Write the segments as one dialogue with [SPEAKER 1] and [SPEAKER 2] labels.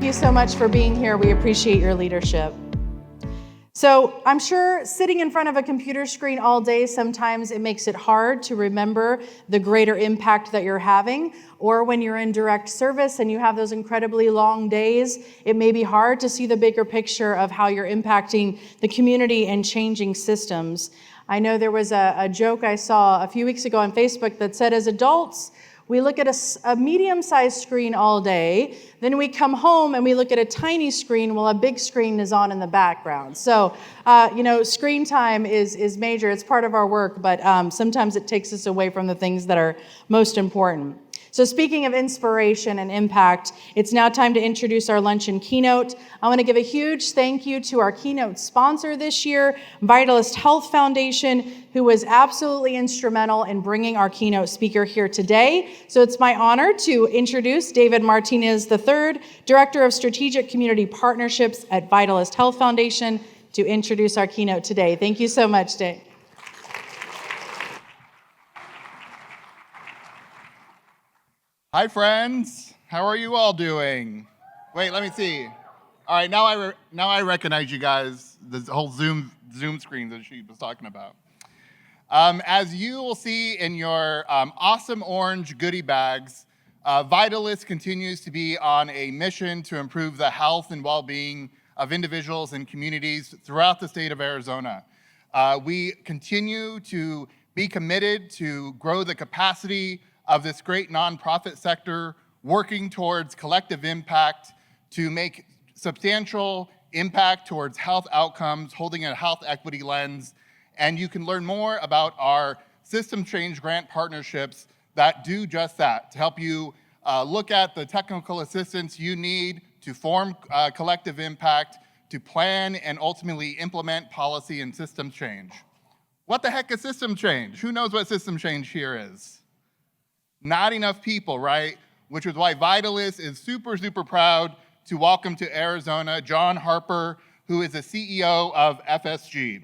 [SPEAKER 1] you so much for being here. We appreciate your leadership. So I'm sure sitting in front of a computer screen all day, sometimes it makes it hard to remember the greater impact that you're having. Or when you're in direct service and you have those incredibly long days, it may be hard to see the bigger picture of how you're impacting the community and changing systems. I know there was a joke I saw a few weeks ago on Facebook that said, as adults, we look at a medium-sized screen all day, then we come home and we look at a tiny screen while a big screen is on in the background. So, screen time is major. It's part of our work, but sometimes it takes us away from the things that are most important. So speaking of inspiration and impact, it's now time to introduce our Lunch Keynote. I want to give a huge thank you to our keynote sponsor this year, Vitalist Health Foundation, who was absolutely instrumental in bringing our keynote speaker here today. So it's my honor to introduce David Martinez III, Director of Strategic Community Partnerships at Vitalist Health Foundation, to introduce our keynote today. Thank you so much, Dave.
[SPEAKER 2] Hi, friends. How are you all doing? Wait, let me see. All right, now I recognize you guys. This whole Zoom screen that she was talking about. As you will see in your awesome orange goodie bags, Vitalist continues to be on a mission to improve the health and well-being of individuals and communities throughout the state of Arizona. We continue to be committed to grow the capacity of this great nonprofit sector, working towards collective impact to make substantial impact towards health outcomes, holding a health equity lens. And you can learn more about our system change grant partnerships that do just that, to help you look at the technical assistance you need to form collective impact, to plan and ultimately implement policy and system change. What the heck is system change? Who knows what system change here is? Not enough people, right? Which is why Vitalist is super, super proud to welcome to Arizona John Harper, who is the CEO of FSG.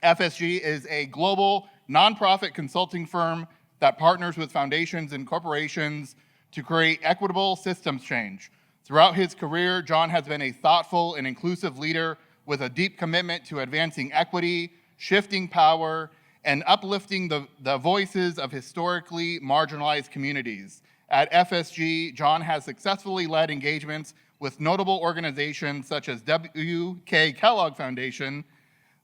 [SPEAKER 2] FSG is a global nonprofit consulting firm that partners with foundations and corporations to create equitable systems change. Throughout his career, John has been a thoughtful and inclusive leader with a deep commitment to advancing equity, shifting power, and uplifting the voices of historically marginalized communities. At FSG, John has successfully led engagements with notable organizations such as W.K. Kellogg Foundation,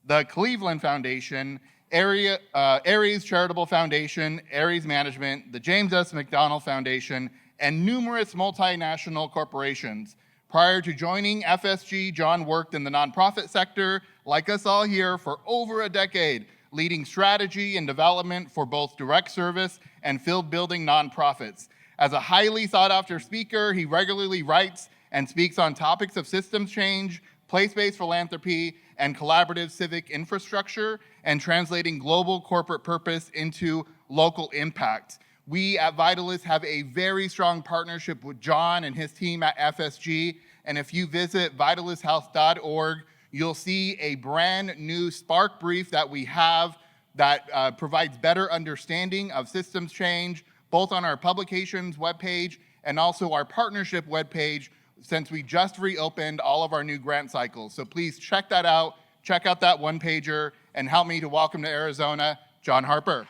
[SPEAKER 2] the Cleveland Foundation, Aries Charitable Foundation, Aries Management, the James S. McDonald Foundation, and numerous multinational corporations. Prior to joining FSG, John worked in the nonprofit sector, like us all here, for over a decade, leading strategy and development for both direct service and field-building nonprofits. As a highly sought-after speaker, he regularly writes and speaks on topics of systems change, place-based philanthropy, and collaborative civic infrastructure, and translating global corporate purpose into local impact. We at Vitalist have a very strong partnership with John and his team at FSG, and if you visit vitalisthealth.org, you'll see a brand new Spark brief that we have that provides better understanding of systems change, both on our publications webpage and also our partnership webpage, since we just reopened all of our new grant cycles. So please check that out, check out that one-pager, and help me to welcome to Arizona, John Harper.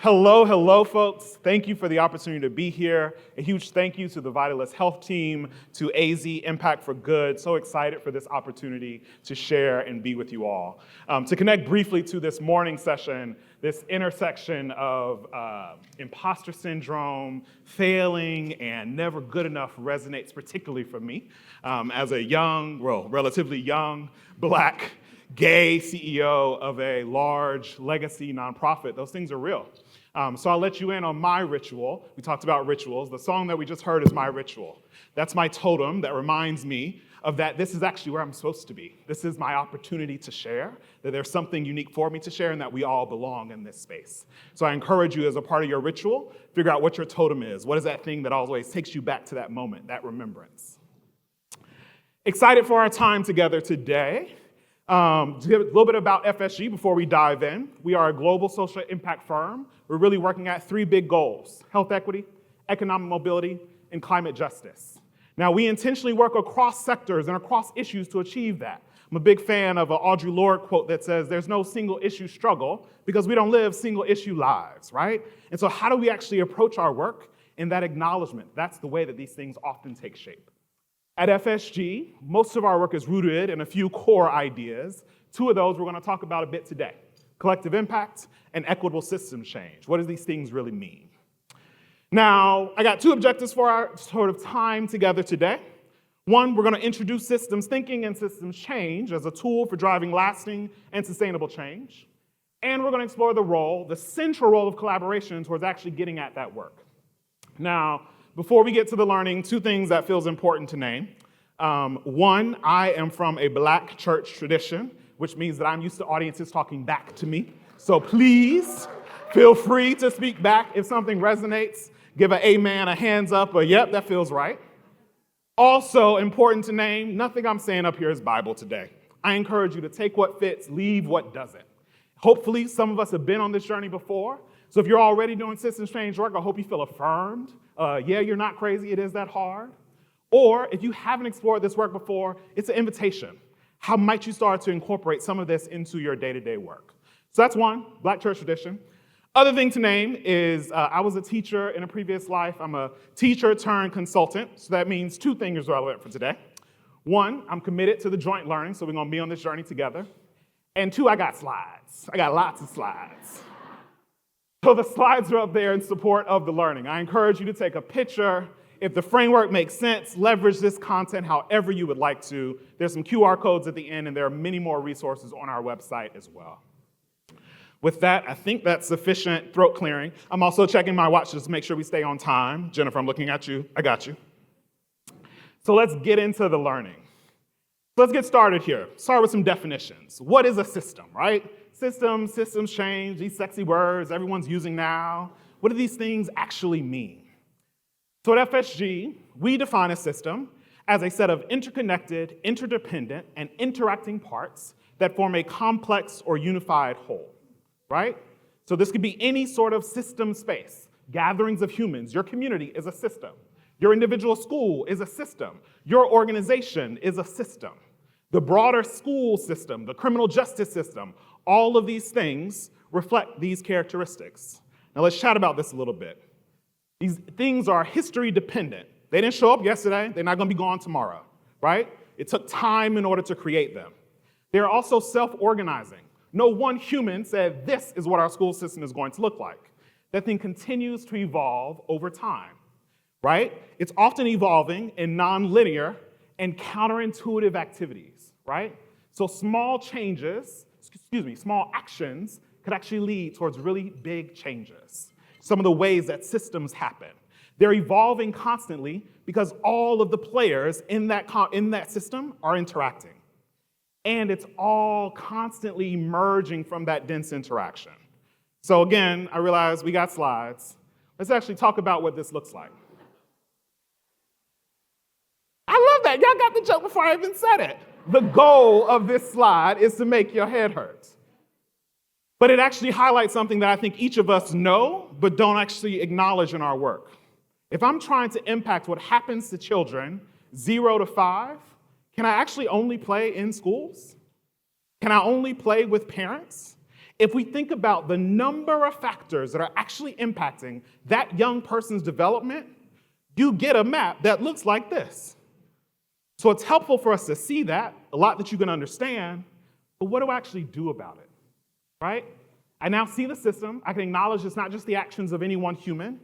[SPEAKER 3] Hello, folks. Thank you for the opportunity to be here. A huge thank you to the Vitalist Health team, to AZ Impact for Good. So excited for this opportunity to share and be with you all. To connect briefly to this morning session, this intersection of imposter syndrome, failing, and never good enough resonates particularly for me as a relatively young, Black, gay CEO of a large legacy nonprofit. Those things are real. So I'll let you in on my ritual. We talked about rituals. The song that we just heard is my ritual. That's my totem that reminds me of that this is actually where I'm supposed to be. This is my opportunity to share, that there's something unique for me to share, and that we all belong in this space. So I encourage you, as a part of your ritual, figure out what your totem is. What is that thing that always takes you back to that moment, that remembrance? Excited for our time together today. To give a little bit about FSG before we dive in. We are a global social impact firm. We're really working at three big goals: health equity, economic mobility, in climate justice. Now, we intentionally work across sectors and across issues to achieve that. I'm a big fan of an Audre Lorde quote that says, there's no single issue struggle because we don't live single issue lives, right? And so how do we actually approach our work in that acknowledgement? That's the way that these things often take shape. At FSG, most of our work is rooted in a few core ideas. Two of those we're going to talk about a bit today: collective impact and equitable systems change. What do these things really mean? Now, I got two objectives for our sort of time together today. One, we're going to introduce systems thinking and systems change as a tool for driving lasting and sustainable change. And we're going to explore the central role of collaboration towards actually getting at that work. Now, before we get to the learning, two things that feels important to name. One, I am from a Black church tradition, which means that I'm used to audiences talking back to me. So please feel free to speak back if something resonates. Give an amen, a hands up, a yep, that feels right. Also important to name, nothing I'm saying up here is Bible today. I encourage you to take what fits, leave what doesn't. Hopefully, some of us have been on this journey before. So if you're already doing systems change work, I hope you feel affirmed. Yeah, you're not crazy, it is that hard. Or if you haven't explored this work before, it's an invitation. How might you start to incorporate some of this into your day-to-day work? So that's one, Black church tradition. Other thing to name is I was a teacher in a previous life. I'm a teacher turned consultant, so that means two things are relevant for today. One, I'm committed to the joint learning, so we're going to be on this journey together. And two, I got slides. I got lots of slides. So the slides are up there in support of the learning. I encourage you to take a picture. If the framework makes sense, leverage this content however you would like to. There's some QR codes at the end, and there are many more resources on our website as well. With that, I think that's sufficient throat clearing. I'm also checking my watch just to make sure we stay on time. Jennifer, I'm looking at you. I got you. So let's get into the learning. Let's get started here. Start with some definitions. What is a system, right? Systems change, these sexy words everyone's using now. What do these things actually mean? So at FSG, we define a system as a set of interconnected, interdependent, and interacting parts that form a complex or unified whole, right? So this could be any sort of system space. Gatherings of humans, your community is a system. Your individual school is a system. Your organization is a system. The broader school system, the criminal justice system, all of these things reflect these characteristics. Now let's chat about this a little bit. These things are history dependent. They didn't show up yesterday. They're not going to be gone tomorrow, right? It took time in order to create them. They're also self-organizing. No one human said, this is what our school system is going to look like. That thing continues to evolve over time, right? It's often evolving in non-linear and counterintuitive activities, right? So small actions could actually lead towards really big changes. Some of the ways that systems happen. They're evolving constantly because all of the players in that system are interacting. And it's all constantly emerging from that dense interaction. So again, I realize we got slides. Let's actually talk about what this looks like. I love that. Y'all got the joke before I even said it. The goal of this slide is to make your head hurt. But it actually highlights something that I think each of us know, but don't actually acknowledge in our work. If I'm trying to impact what happens to children 0 to 5, can I actually only play in schools? Can I only play with parents? If we think about the number of factors that are actually impacting that young person's development, you get a map that looks like this. So it's helpful for us to see that, a lot that you can understand, but what do I actually do about it, right? I now see the system. I can acknowledge it's not just the actions of any one human.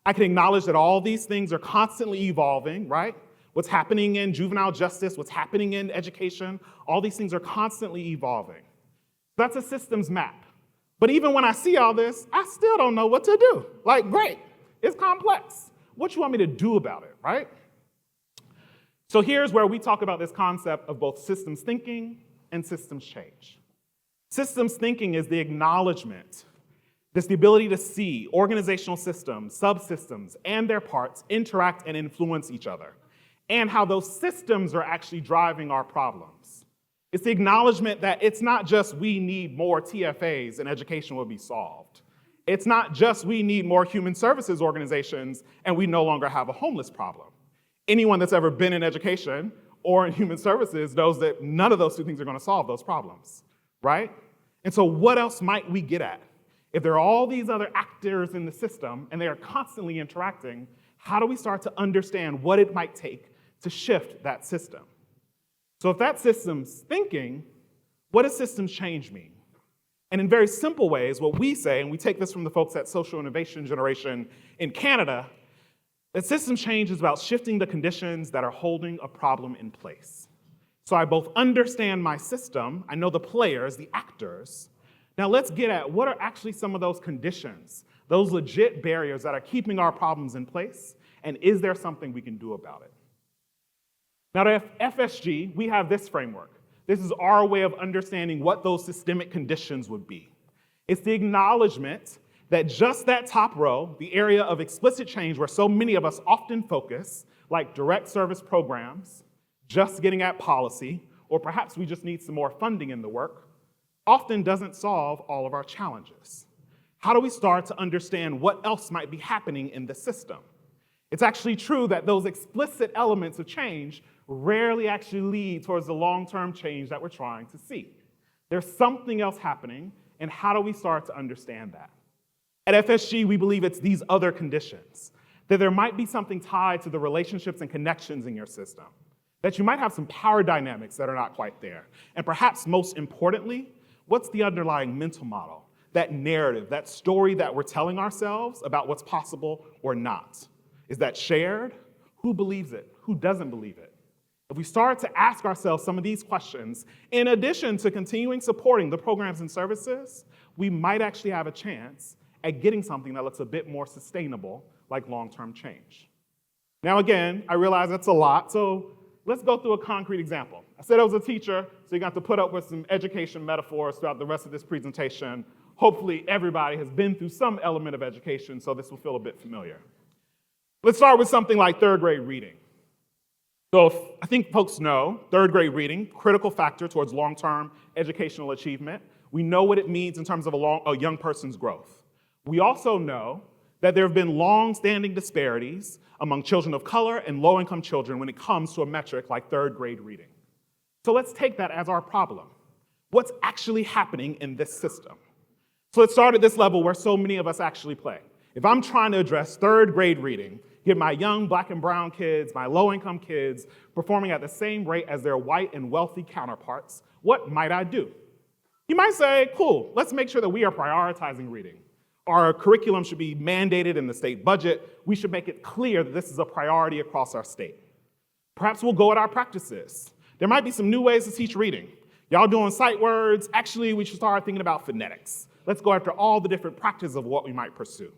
[SPEAKER 3] I can acknowledge that all these things are constantly evolving, right? What's happening in juvenile justice, what's happening in education, all these things are constantly evolving. That's a systems map. But even when I see all this, I still don't know what to do. Like, great, it's complex. What you want me to do about it, right? So here's where we talk about this concept of both systems thinking and systems change. Systems thinking is the acknowledgement, this the ability to see organizational systems, subsystems, and their parts interact and influence each other, and how those systems are actually driving our problems. It's the acknowledgement that it's not just we need more TFAs and education will be solved. It's not just we need more human services organizations and we no longer have a homeless problem. Anyone that's ever been in education or in human services knows that none of those two things are going to solve those problems, right? And so what else might we get at? If there are all these other actors in the system and they are constantly interacting, how do we start to understand what it might take to shift that system? So if that system's thinking, what does systems change mean? And in very simple ways, what we say, and we take this from the folks at Social Innovation Generation in Canada, that systems change is about shifting the conditions that are holding a problem in place. So I both understand my system, I know the players, the actors. Now let's get at what are actually some of those conditions, those legit barriers that are keeping our problems in place, and is there something we can do about it? Now at FSG, we have this framework. This is our way of understanding what those systemic conditions would be. It's the acknowledgement that just that top row, the area of explicit change where so many of us often focus, like direct service programs, just getting at policy, or perhaps we just need some more funding in the work, often doesn't solve all of our challenges. How do we start to understand what else might be happening in the system? It's actually true that those explicit elements of change rarely actually lead towards the long-term change that we're trying to see. There's something else happening, and how do we start to understand that? At FSG, we believe it's these other conditions, that there might be something tied to the relationships and connections in your system, that you might have some power dynamics that are not quite there, and perhaps most importantly, what's the underlying mental model, that narrative, that story that we're telling ourselves about what's possible or not? Is that shared? Who believes it? Who doesn't believe it? If we start to ask ourselves some of these questions, in addition to continuing supporting the programs and services, we might actually have a chance at getting something that looks a bit more sustainable, like long-term change. Now again, I realize that's a lot, so let's go through a concrete example. I said I was a teacher, so you got to put up with some education metaphors throughout the rest of this presentation. Hopefully everybody has been through some element of education, so this will feel a bit familiar. Let's start with something like third grade reading. So I think folks know third grade reading, critical factor towards long-term educational achievement. We know what it means in terms of a young person's growth. We also know that there have been long-standing disparities among children of color and low-income children when it comes to a metric like third grade reading. So let's take that as our problem. What's actually happening in this system? So let's start at this level where so many of us actually play. If I'm trying to address third grade reading, get my young black and brown kids, my low-income kids, performing at the same rate as their white and wealthy counterparts, what might I do? You might say, cool, let's make sure that we are prioritizing reading. Our curriculum should be mandated in the state budget. We should make it clear that this is a priority across our state. Perhaps we'll go at our practices. There might be some new ways to teach reading. Y'all doing sight words? Actually, we should start thinking about phonetics. Let's go after all the different practices of what we might pursue.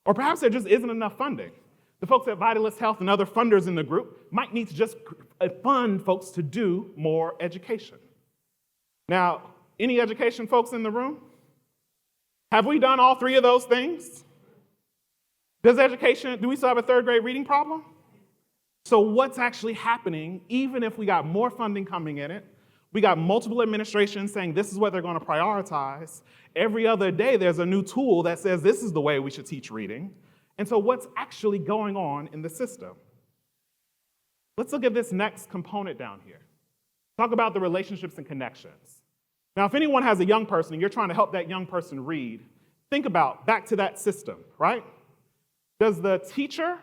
[SPEAKER 3] Or perhaps there just isn't enough funding. The folks at Vitalist Health and other funders in the group might need to just fund folks to do more education. Now, any education folks in the room? Have we done all three of those things? Do we still have a third grade reading problem? So what's actually happening, even if we got more funding coming in it, we got multiple administrations saying this is what they're going to prioritize. Every other day there's a new tool that says this is the way we should teach reading. And so what's actually going on in the system? Let's look at this next component down here. Talk about the relationships and connections. Now, if anyone has a young person and you're trying to help that young person read, think about back to that system, right? Does the teacher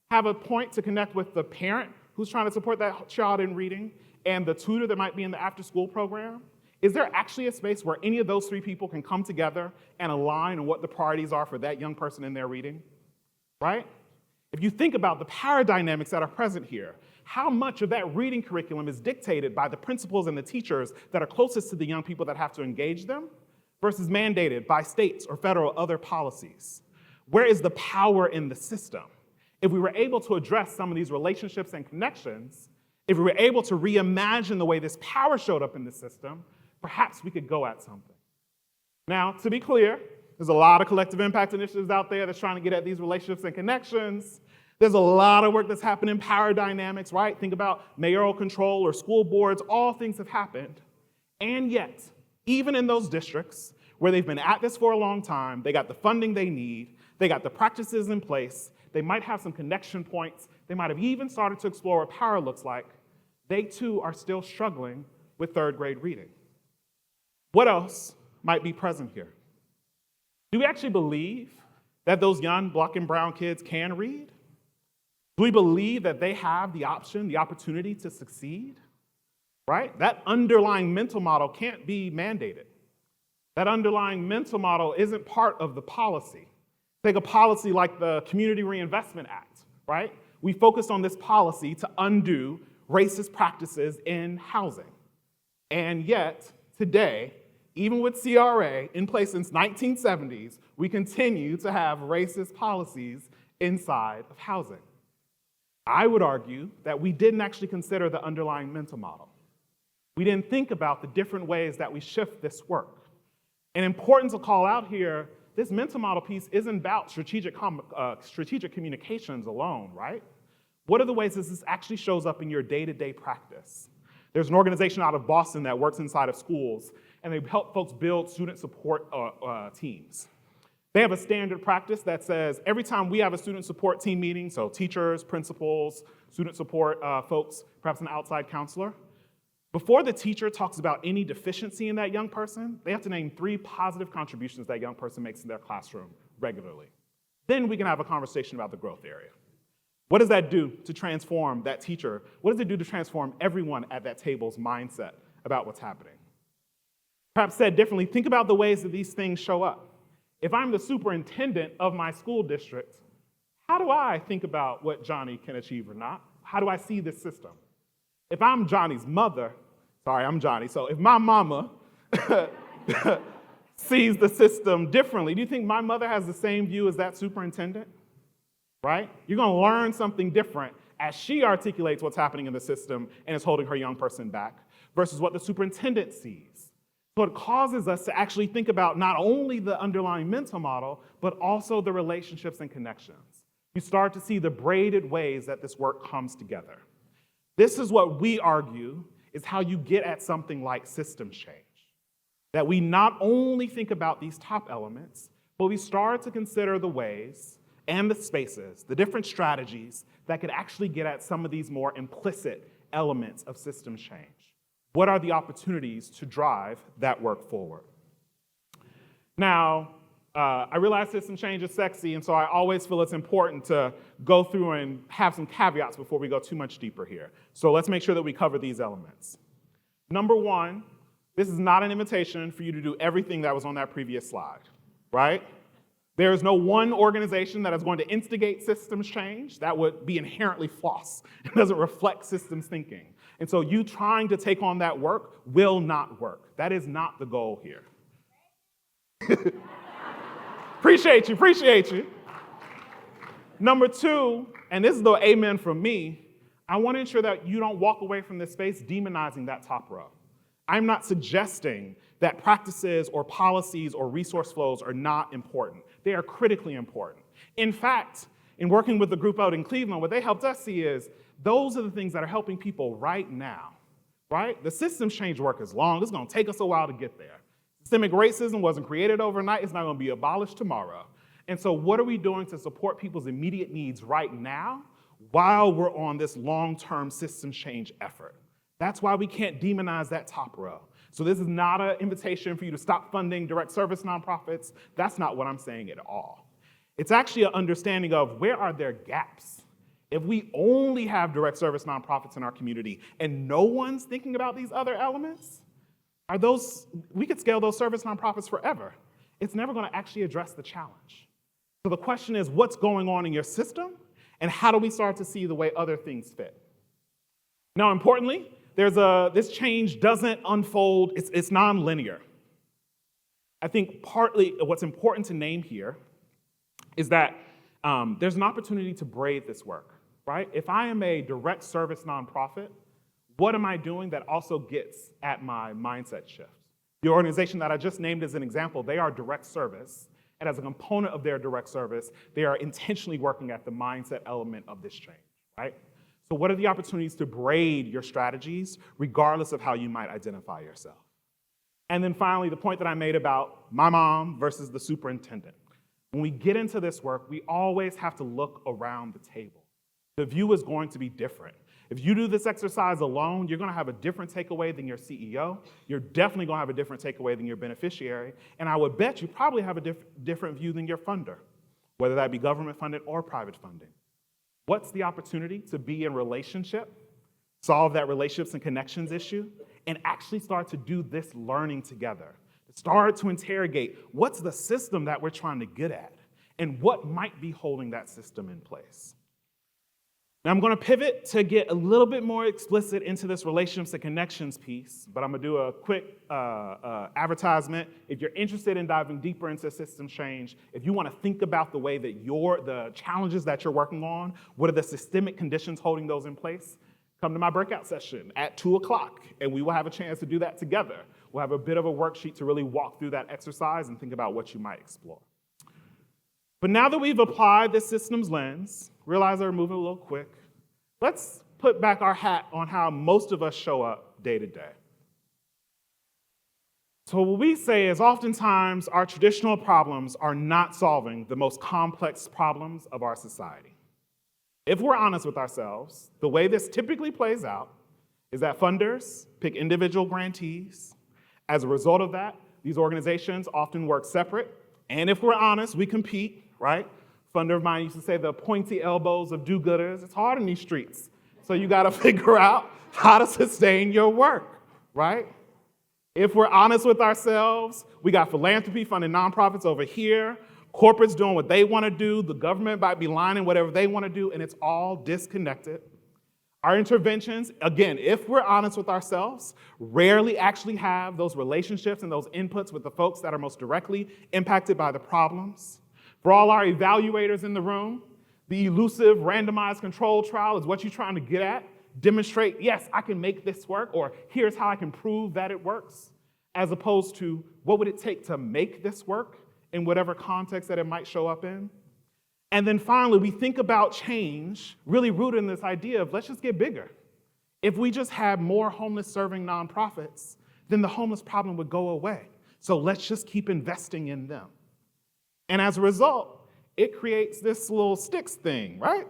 [SPEAKER 3] have a point to connect with the parent who's trying to support that child in reading and the tutor that might be in the after-school program? Is there actually a space where any of those three people can come together and align on what the priorities are for that young person in their reading, right? If you think about the power dynamics that are present here, how much of that reading curriculum is dictated by the principals and the teachers that are closest to the young people that have to engage them versus mandated by states or federal other policies? Where is the power in the system? If we were able to address some of these relationships and connections, if we were able to reimagine the way this power showed up in the system, perhaps we could go at something. Now, to be clear, there's a lot of collective impact initiatives out there that's trying to get at these relationships and connections. There's a lot of work that's happened in power dynamics, right? Think about mayoral control or school boards, all things have happened. And yet, even in those districts where they've been at this for a long time, they got the funding they need, they got the practices in place, they might have some connection points, they might have even started to explore what power looks like, they too are still struggling with third grade reading. What else might be present here? Do we actually believe that those young black and brown kids can read? Do we believe that they have the option, the opportunity to succeed? Right? That underlying mental model can't be mandated. That underlying mental model isn't part of the policy. Take a policy like the Community Reinvestment Act, right? We focused on this policy to undo racist practices in housing. And yet, today, even with CRA in place since 1970s, we continue to have racist policies inside of housing. I would argue that we didn't actually consider the underlying mental model. We didn't think about the different ways that we shift this work. And important to call out here, this mental model piece isn't about strategic communications alone, right? What are the ways this actually shows up in your day-to-day practice? There's an organization out of Boston that works inside of schools, and they help folks build student support teams. They have a standard practice that says every time we have a student support team meeting, so teachers, principals, student support folks, perhaps an outside counselor, before the teacher talks about any deficiency in that young person, they have to name 3 positive contributions that young person makes in their classroom regularly. Then we can have a conversation about the growth area. What does that do to transform that teacher? What does it do to transform everyone at that table's mindset about what's happening? Perhaps said differently, think about the ways that these things show up. If I'm the superintendent of my school district, how do I think about what Johnny can achieve or not? How do I see this system? If I'm Johnny's mother, sorry, I'm Johnny, so if my mama sees the system differently, do you think my mother has the same view as that superintendent? Right? You're going to learn something different as she articulates what's happening in the system and is holding her young person back versus what the superintendent sees. So it causes us to actually think about not only the underlying mental model, but also the relationships and connections. You start to see the braided ways that this work comes together. This is what we argue is how you get at something like systems change. That we not only think about these top elements, but we start to consider the ways and the spaces, the different strategies that could actually get at some of these more implicit elements of systems change. What are the opportunities to drive that work forward? Now, I realize system change is sexy, and so I always feel it's important to go through and have some caveats before we go too much deeper here. So let's make sure that we cover these elements. Number one, this is not an invitation for you to do everything that was on that previous slide, right? There is no one organization that is going to instigate systems change. That would be inherently false. It doesn't reflect systems thinking. And so you trying to take on that work will not work. That is not the goal here. Appreciate you. Number two, and this is the amen from me, I want to ensure that you don't walk away from this space demonizing that top row. I'm not suggesting that practices or policies or resource flows are not important. They are critically important. In fact, in working with the group out in Cleveland, what they helped us see is those are the things that are helping people right now, right? The systems change work is long. It's going to take us a while to get there. Systemic racism wasn't created overnight. It's not going to be abolished tomorrow. And so what are we doing to support people's immediate needs right now while we're on this long-term systems change effort? That's why we can't demonize that top row. So this is not an invitation for you to stop funding direct service nonprofits. That's not what I'm saying at all. It's actually an understanding of where are there gaps. If we only have direct service nonprofits in our community and no one's thinking about these other elements, we could scale those service nonprofits forever. It's never going to actually address the challenge. So the question is, what's going on in your system, and how do we start to see the way other things fit? Now, importantly, this change doesn't unfold, it's nonlinear. I think partly what's important to name here is that there's an opportunity to braid this work, right? If I am a direct service nonprofit, what am I doing that also gets at my mindset shift? The organization that I just named as an example, they are direct service, and as a component of their direct service, they are intentionally working at the mindset element of this change, right? So what are the opportunities to braid your strategies, regardless of how you might identify yourself? And then finally, the point that I made about my mom versus the superintendent. When we get into this work, we always have to look around the table. The view is going to be different. If you do this exercise alone, you're going to have a different takeaway than your CEO. You're definitely going to have a different takeaway than your beneficiary. And I would bet you probably have a different view than your funder, whether that be government funded or private funding. What's the opportunity to be in relationship, solve that relationships and connections issue, and actually start to do this learning together? Start to interrogate what's the system that we're trying to get at, and what might be holding that system in place. Now I'm going to pivot to get a little bit more explicit into this relationships and connections piece, but I'm going to do a quick advertisement. If you're interested in diving deeper into system change, if you want to think about the way that the challenges that you're working on, what are the systemic conditions holding those in place, come to my breakout session at 2 o'clock, and we will have a chance to do that together. We'll have a bit of a worksheet to really walk through that exercise and think about what you might explore. But now that we've applied this systems lens, realize we're moving a little quick, let's put back our hat on how most of us show up day to day. So what we say is oftentimes our traditional problems are not solving the most complex problems of our society. If we're honest with ourselves, the way this typically plays out is that funders pick individual grantees. As a result of that, these organizations often work separate. And if we're honest, we compete, right? A funder of mine used to say the pointy elbows of do-gooders. It's hard in these streets. So you got to figure out how to sustain your work, right? If we're honest with ourselves, we got philanthropy funding nonprofits over here, corporates doing what they want to do, the government might be lining whatever they want to do, and it's all disconnected. Our interventions, again, if we're honest with ourselves, rarely actually have those relationships and those inputs with the folks that are most directly impacted by the problems. For all our evaluators in the room, the elusive randomized control trial is what you're trying to get at. Demonstrate, yes, I can make this work, or here's how I can prove that it works, as opposed to what would it take to make this work in whatever context that it might show up in. And then finally, we think about change really rooted in this idea of let's just get bigger. If we just had more homeless serving nonprofits, then the homeless problem would go away. So let's just keep investing in them. And as a result, it creates this little sticks thing, right?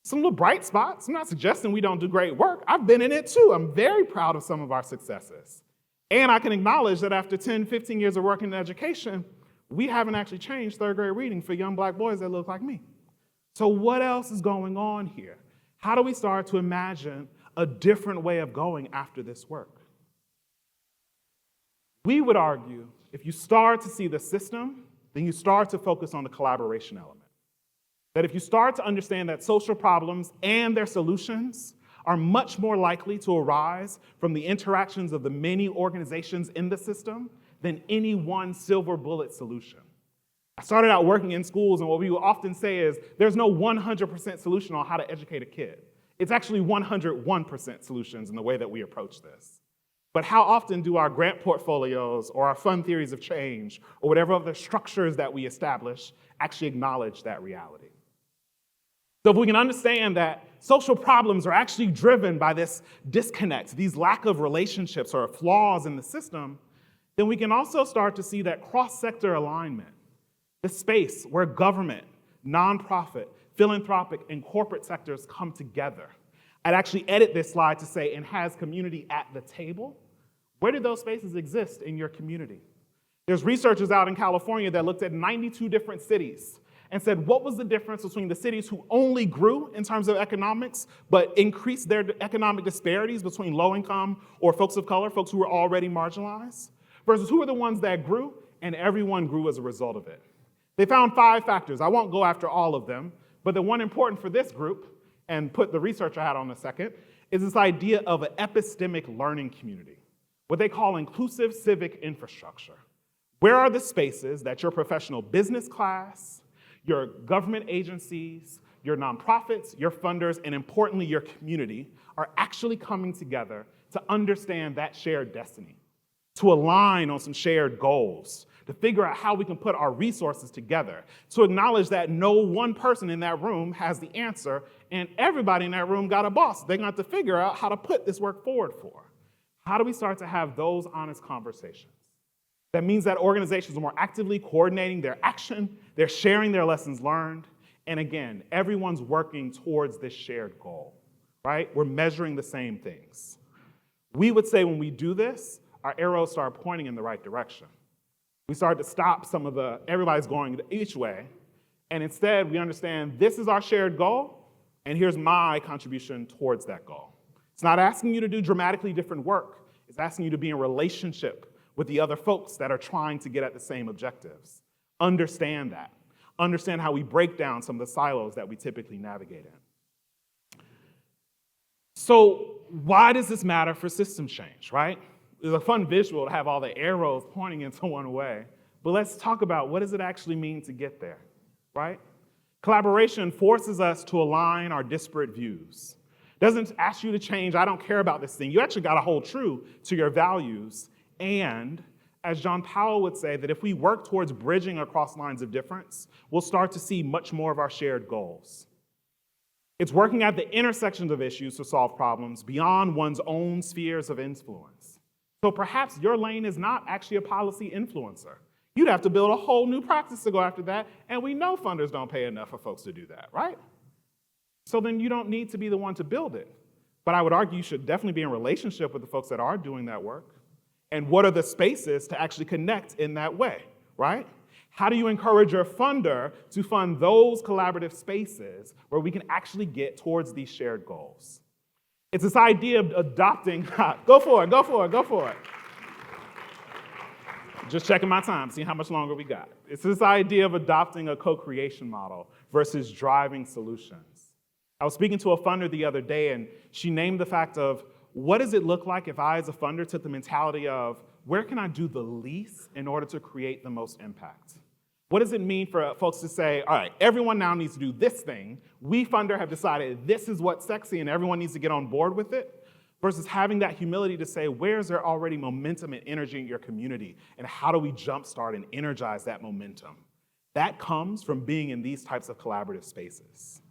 [SPEAKER 3] Some little bright spots. I'm not suggesting we don't do great work. I've been in it too. I'm very proud of some of our successes. And I can acknowledge that after 10, 15 years of working in education, we haven't actually changed third grade reading for young black boys that look like me. So what else is going on here? How do we start to imagine a different way of going after this work? We would argue if you start to see the system, then you start to focus on the collaboration element. That if you start to understand that social problems and their solutions are much more likely to arise from the interactions of the many organizations in the system than any one silver bullet solution. I started out working in schools, and what we will often say is there's no 100% solution on how to educate a kid. It's actually 101% solutions in the way that we approach this. But how often do our grant portfolios or our fund theories of change or whatever other structures that we establish actually acknowledge that reality? So if we can understand that social problems are actually driven by this disconnect, these lack of relationships or flaws in the system, then we can also start to see that cross-sector alignment, the space where government, nonprofit, philanthropic, and corporate sectors come together. I'd actually edit this slide to say, and has community at the table. Where do those spaces exist in your community? There's researchers out in California that looked at 92 different cities and said, what was the difference between the cities who only grew in terms of economics, but increased their economic disparities between low income or folks of color, folks who were already marginalized, versus who are the ones that grew, and everyone grew as a result of it. They found 5 factors. I won't go after all of them, but the one important for this group, and put the researcher hat on a second, is this idea of an epistemic learning community, what they call inclusive civic infrastructure. Where are the spaces that your professional business class, your government agencies, your nonprofits, your funders, and importantly, your community are actually coming together to understand that shared destiny, to align on some shared goals, to figure out how we can put our resources together, to acknowledge that no one person in that room has the answer, and everybody in that room got a boss they're going to have to figure out how to put this work forward for. How do we start to have those honest conversations? That means that organizations are more actively coordinating their action, they're sharing their lessons learned, and again, everyone's working towards this shared goal, right? We're measuring the same things. We would say when we do this, our arrows start pointing in the right direction. We start to stop some of everybody's going each way, and instead we understand this is our shared goal, and here's my contribution towards that goal. It's not asking you to do dramatically different work. It's asking you to be in relationship with the other folks that are trying to get at the same objectives. Understand that. Understand how we break down some of the silos that we typically navigate in. So why does this matter for system change, right? It's a fun visual to have all the arrows pointing into one way, but let's talk about what does it actually mean to get there, right? Collaboration forces us to align our disparate views. Doesn't ask you to change, I don't care about this thing. You actually got to hold true to your values. And as John Powell would say, that if we work towards bridging across lines of difference, we'll start to see much more of our shared goals. It's working at the intersections of issues to solve problems beyond one's own spheres of influence. So perhaps your lane is not actually a policy influencer. You'd have to build a whole new practice to go after that, and we know funders don't pay enough for folks to do that, right? So then you don't need to be the one to build it. But I would argue you should definitely be in relationship with the folks that are doing that work. And what are the spaces to actually connect in that way, right? How do you encourage your funder to fund those collaborative spaces where we can actually get towards these shared goals? It's this idea of adopting, go for it. Just checking my time, seeing how much longer we got. It's this idea of adopting a co-creation model versus driving solutions. I was speaking to a funder the other day, and she named the fact of, what does it look like if I, as a funder, took the mentality of, where can I do the least in order to create the most impact? What does it mean for folks to say, all right, everyone now needs to do this thing. We, funder, have decided this is what's sexy and everyone needs to get on board with it, versus having that humility to say, where's there already momentum and energy in your community, and how do we jumpstart and energize that momentum? That comes from being in these types of collaborative spaces.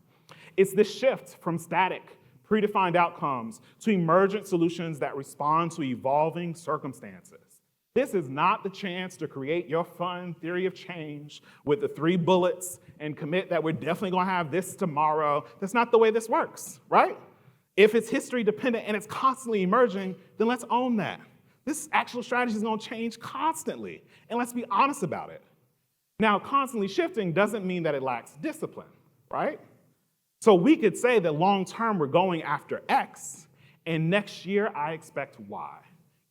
[SPEAKER 3] It's the shift from static, predefined outcomes to emergent solutions that respond to evolving circumstances. This is not the chance to create your fun theory of change with the 3 bullets and commit that we're definitely going to have this tomorrow. That's not the way this works, right? If it's history dependent and it's constantly emerging, then let's own that. This actual strategy is going to change constantly, and let's be honest about it. Now, constantly shifting doesn't mean that it lacks discipline, right? So we could say that long-term we're going after X, and next year I expect Y.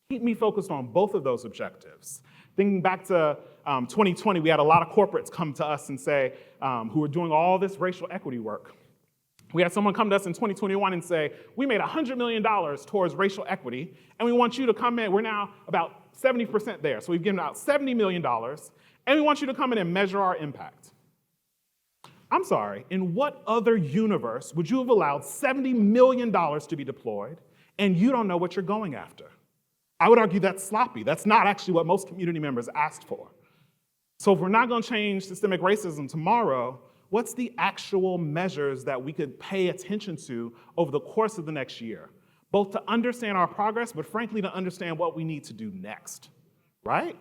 [SPEAKER 3] Keep me focused on both of those objectives. Thinking back to 2020, we had a lot of corporates come to us and say, who were doing all this racial equity work. We had someone come to us in 2021 and say, we made $100 million towards racial equity, and we want you to come in. We're now about 70% there. So we've given out $70 million, and we want you to come in and measure our impact. I'm sorry, in what other universe would you have allowed $70 million to be deployed, and you don't know what you're going after? I would argue that's sloppy. That's not actually what most community members asked for. So if we're not going to change systemic racism tomorrow, what's the actual measures that we could pay attention to over the course of the next year? Both to understand our progress, but frankly, to understand what we need to do next, right?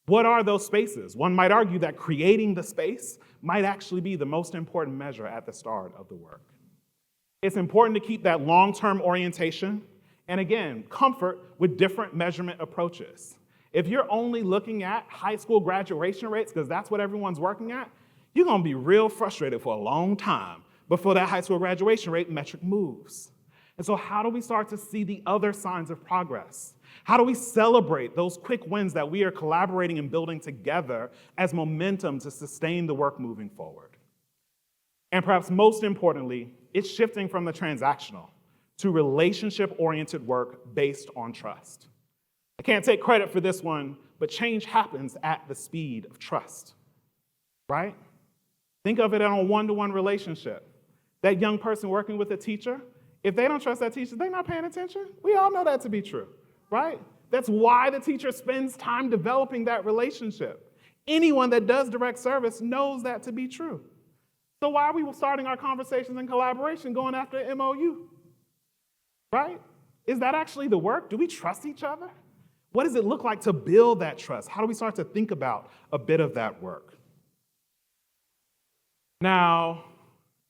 [SPEAKER 3] What are those spaces? One might argue that creating the space might actually be the most important measure at the start of the work. It's important to keep that long-term orientation, and again, comfort with different measurement approaches. If you're only looking at high school graduation rates, because that's what everyone's working at, you're gonna be real frustrated for a long time before that high school graduation rate metric moves. And so how do we start to see the other signs of progress? How do we celebrate those quick wins that we are collaborating and building together as momentum to sustain the work moving forward? And perhaps most importantly, it's shifting from the transactional to relationship-oriented work based on trust. I can't take credit for this one, but change happens at the speed of trust, right? Think of it on a one-to-one relationship. That young person working with a teacher, if they don't trust that teacher, they're not paying attention. We all know that to be true, right? That's why the teacher spends time developing that relationship. Anyone that does direct service knows that to be true. So why are we starting our conversations and collaboration going after MOU, right? Is that actually the work? Do we trust each other? What does it look like to build that trust? How do we start to think about a bit of that work? Now,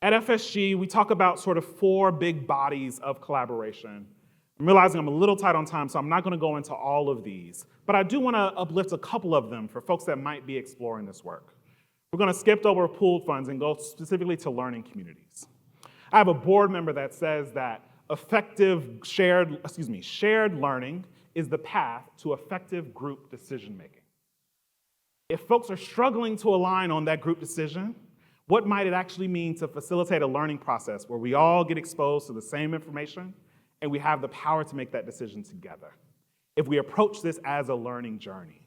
[SPEAKER 3] at FSG, we talk about sort of 4 big bodies of collaboration. I'm realizing I'm a little tight on time, so I'm not going to go into all of these, but I do want to uplift a couple of them for folks that might be exploring this work. We're going to skip over pooled funds and go specifically to learning communities. I have a board member that says that shared learning is the path to effective group decision making. If folks are struggling to align on that group decision, what might it actually mean to facilitate a learning process where we all get exposed to the same information and we have the power to make that decision together if we approach this as a learning journey?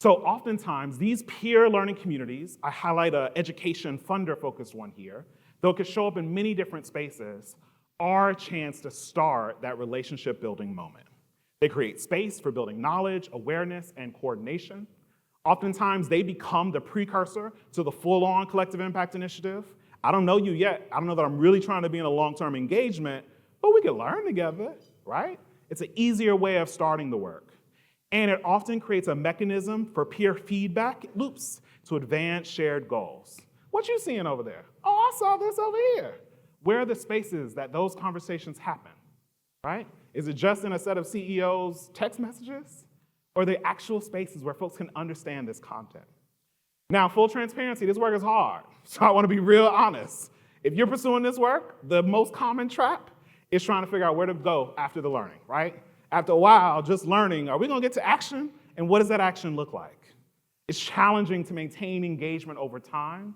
[SPEAKER 3] So oftentimes, these peer learning communities, I highlight an education funder-focused one here, though it could show up in many different spaces, are a chance to start that relationship building moment. They create space for building knowledge, awareness, and coordination. Oftentimes, they become the precursor to the full-on collective impact initiative. I don't know you yet. I don't know that I'm really trying to be in a long-term engagement, but we can learn together, right? It's an easier way of starting the work. And it often creates a mechanism for peer feedback loops to advance shared goals. What you seeing over there? Oh, I saw this over here. Where are the spaces that those conversations happen, right? Is it just in a set of CEOs' text messages? Or are they actual spaces where folks can understand this content? Now, full transparency, this work is hard. So I want to be real honest. If you're pursuing this work, the most common trap is trying to figure out where to go after the learning, right? After a while, just learning, are we going to get to action? And what does that action look like? It's challenging to maintain engagement over time.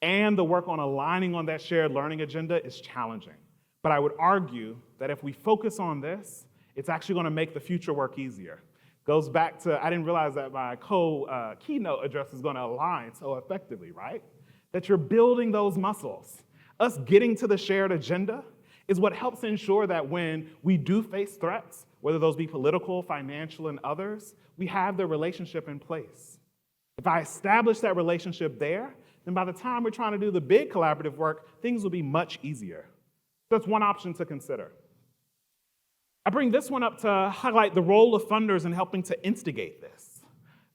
[SPEAKER 3] And the work on aligning on that shared learning agenda is challenging. But I would argue that if we focus on this, it's actually going to make the future work easier. Goes back to, I didn't realize that my keynote address is going to align so effectively, right? That you're building those muscles. Us getting to the shared agenda is what helps ensure that when we do face threats, whether those be political, financial, and others, we have the relationship in place. If I establish that relationship there, then by the time we're trying to do the big collaborative work, things will be much easier. That's one option to consider. I bring this one up to highlight the role of funders in helping to instigate this.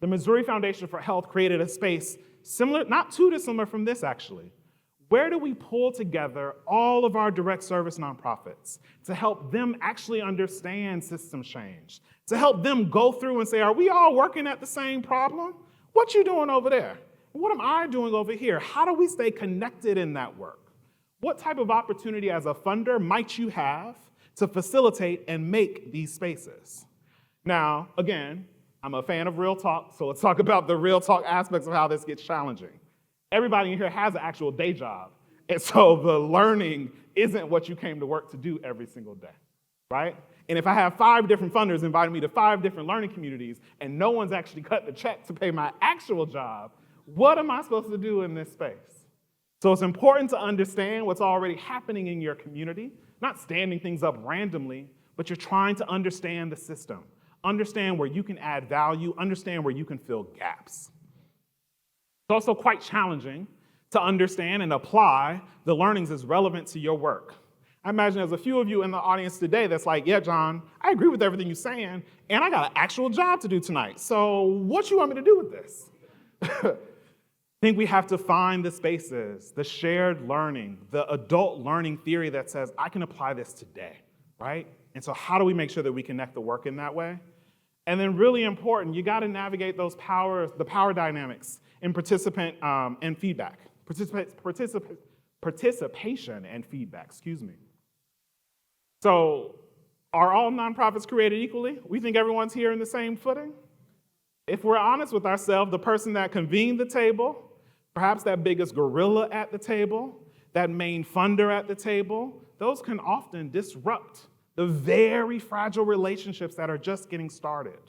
[SPEAKER 3] The Missouri Foundation for Health created a space similar, not too dissimilar from this actually. Where do we pull together all of our direct service nonprofits to help them actually understand system change, to help them go through and say, are we all working at the same problem? What you doing over there? What am I doing over here? How do we stay connected in that work? What type of opportunity as a funder might you have to facilitate and make these spaces? Now, again, I'm a fan of real talk, so let's talk about the real talk aspects of how this gets challenging. Everybody in here has an actual day job, and so the learning isn't what you came to work to do every single day, right? And if I have 5 different funders inviting me to 5 different learning communities and no one's actually cut the check to pay my actual job, what am I supposed to do in this space? So it's important to understand what's already happening in your community, not standing things up randomly, but you're trying to understand the system, understand where you can add value, understand where you can fill gaps. It's also quite challenging to understand and apply the learnings as relevant to your work. I imagine there's a few of you in the audience today that's like, yeah, John, I agree with everything you're saying, and I got an actual job to do tonight. So what you want me to do with this? I think we have to find the spaces, the shared learning, the adult learning theory that says, I can apply this today, right? And so how do we make sure that we connect the work in that way? And then really important, you gotta navigate the power dynamics in participant and feedback. Participation and feedback, excuse me. So are all nonprofits created equally? We think everyone's here in the same footing? If we're honest with ourselves, the person that convened the table, perhaps that biggest gorilla at the table, that main funder at the table, those can often disrupt the very fragile relationships that are just getting started.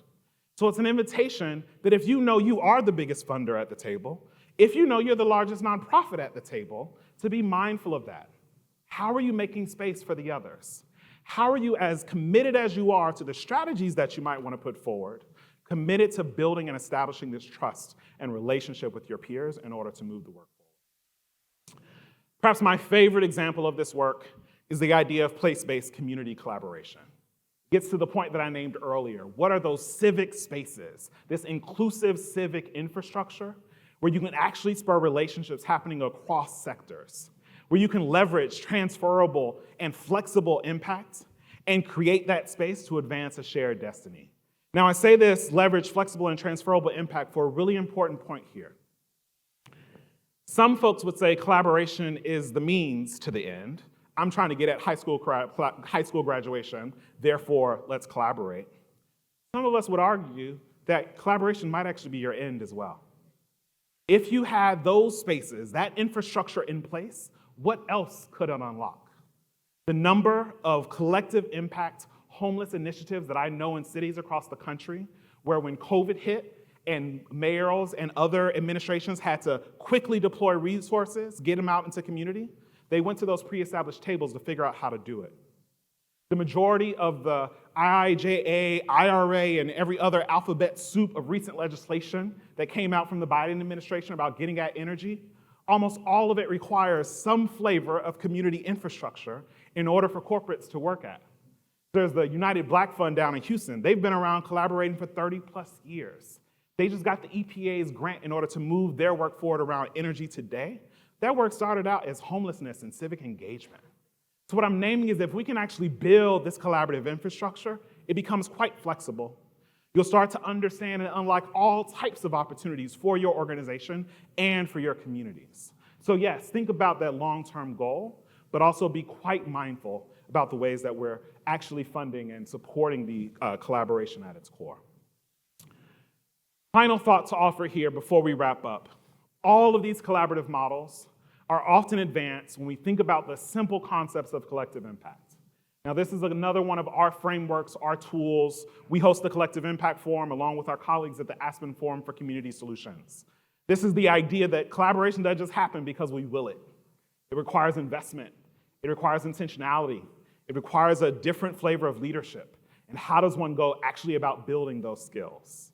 [SPEAKER 3] So it's an invitation that if you know you are the biggest funder at the table, if you know you're the largest nonprofit at the table, to be mindful of that. How are you making space for the others? How are you, as committed as you are to the strategies that you might want to put forward, committed to building and establishing this trust and relationship with your peers in order to move the work forward? Perhaps my favorite example of this work is the idea of place-based community collaboration. gets to the point that I named earlier. What are those civic spaces, this inclusive civic infrastructure where you can actually spur relationships happening across sectors, where you can leverage transferable and flexible impact and create that space to advance a shared destiny. Now, I say this leverage flexible and transferable impact for a really important point here. Some folks would say collaboration is the means to the end. I'm trying to get at high school graduation, therefore, let's collaborate. Some of us would argue that collaboration might actually be your end as well. If you had those spaces, that infrastructure in place, what else could it unlock? The number of collective impact homeless initiatives that I know in cities across the country, where when COVID hit and mayors and other administrations had to quickly deploy resources, get them out into community, they went to those pre-established tables to figure out how to do it. The majority of the IIJA, IRA, and every other alphabet soup of recent legislation that came out from the Biden administration about getting at energy, almost all of it requires some flavor of community infrastructure in order for corporates to work at. There's the United Black Fund down in Houston. They've been around collaborating for 30 plus years. They just got the EPA's grant in order to move their work forward around energy today. That work started out as homelessness and civic engagement. So what I'm naming is if we can actually build this collaborative infrastructure, it becomes quite flexible. You'll start to understand and unlock all types of opportunities for your organization and for your communities. So yes, think about that long-term goal, but also be quite mindful about the ways that we're actually funding and supporting the collaboration at its core. Final thought to offer here before we wrap up. All of these collaborative models are often advanced when we think about the simple concepts of collective impact. Now, this is another one of our frameworks, our tools. We host the Collective Impact Forum along with our colleagues at the Aspen Forum for Community Solutions. This is the idea that collaboration doesn't just happen because we will it. It requires investment. It requires intentionality. It requires a different flavor of leadership. And how does one go actually about building those skills?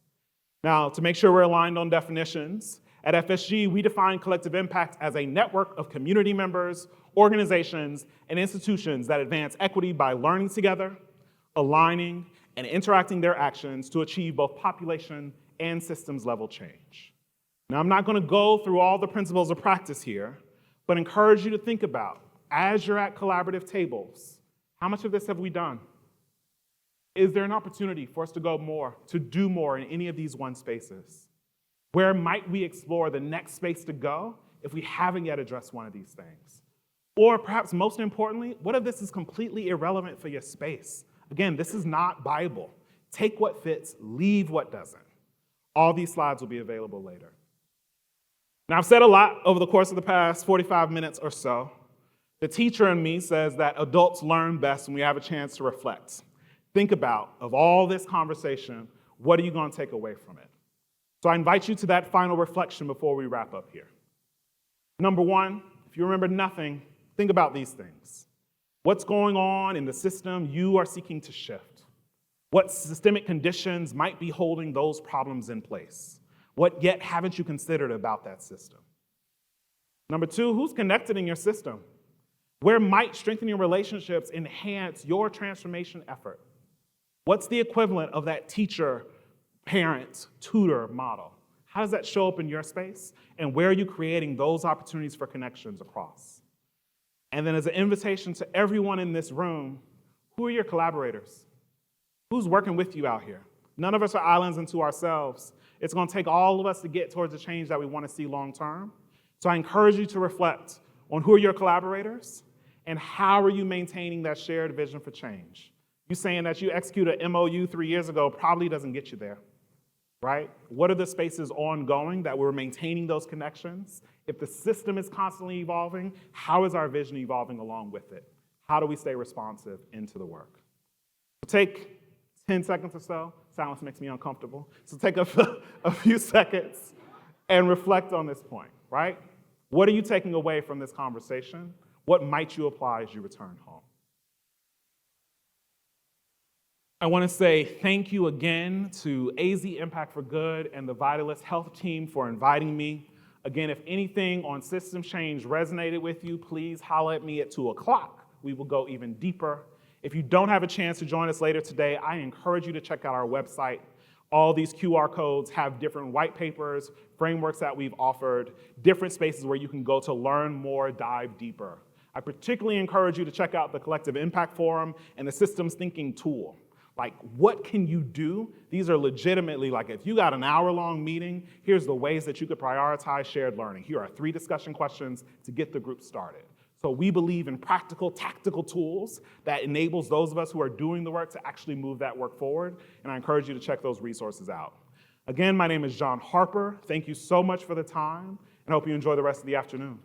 [SPEAKER 3] Now, to make sure we're aligned on definitions, at FSG, we define collective impact as a network of community members, organizations, and institutions that advance equity by learning together, aligning, and interacting their actions to achieve both population and systems level change. Now, I'm not going to go through all the principles of practice here, but encourage you to think about, as you're at collaborative tables, how much of this have we done? Is there an opportunity for us to go more, to do more in any of these one spaces? Where might we explore the next space to go if we haven't yet addressed one of these things? Or perhaps most importantly, what if this is completely irrelevant for your space? Again, this is not Bible. Take what fits, leave what doesn't. All these slides will be available later. Now, I've said a lot over the course of the past 45 minutes or so. The teacher in me says that adults learn best when we have a chance to reflect. Think about, of all this conversation, what are you going to take away from it? So I invite you to that final reflection before we wrap up here. Number one, if you remember nothing, think about these things. What's going on in the system you are seeking to shift? What systemic conditions might be holding those problems in place? What yet haven't you considered about that system? Number two, who's connected in your system? Where might strengthening relationships enhance your transformation effort? What's the equivalent of that teacher, parent, tutor model? How does that show up in your space? And where are you creating those opportunities for connections across? And then as an invitation to everyone in this room, who are your collaborators? Who's working with you out here? None of us are islands unto ourselves. It's going to take all of us to get towards the change that we want to see long term. So I encourage you to reflect on who are your collaborators and how are you maintaining that shared vision for change. You saying that you executed an MOU 3 years ago probably doesn't get you there, right? What are the spaces ongoing that we're maintaining those connections? If the system is constantly evolving, how is our vision evolving along with it? How do we stay responsive into the work? Take 10 seconds or so. Silence makes me uncomfortable. So take a few seconds and reflect on this point, right? What are you taking away from this conversation? What might you apply as you return home? I want to say thank you again to AZ Impact for Good and the Vitalist Health team for inviting me. Again, if anything on systems change resonated with you, please holler at me at 2 o'clock. We will go even deeper. If you don't have a chance to join us later today, I encourage you to check out our website. All these QR codes have different white papers, frameworks that we've offered, different spaces where you can go to learn more, dive deeper. I particularly encourage you to check out the Collective Impact Forum and the Systems Thinking Tool. Like, what can you do? These are legitimately, like, if you got an hour-long meeting, here's the ways that you could prioritize shared learning. Here are 3 discussion questions to get the group started. So we believe in practical, tactical tools that enables those of us who are doing the work to actually move that work forward, and I encourage you to check those resources out. Again, my name is John Harper. Thank you so much for the time, and I hope you enjoy the rest of the afternoon.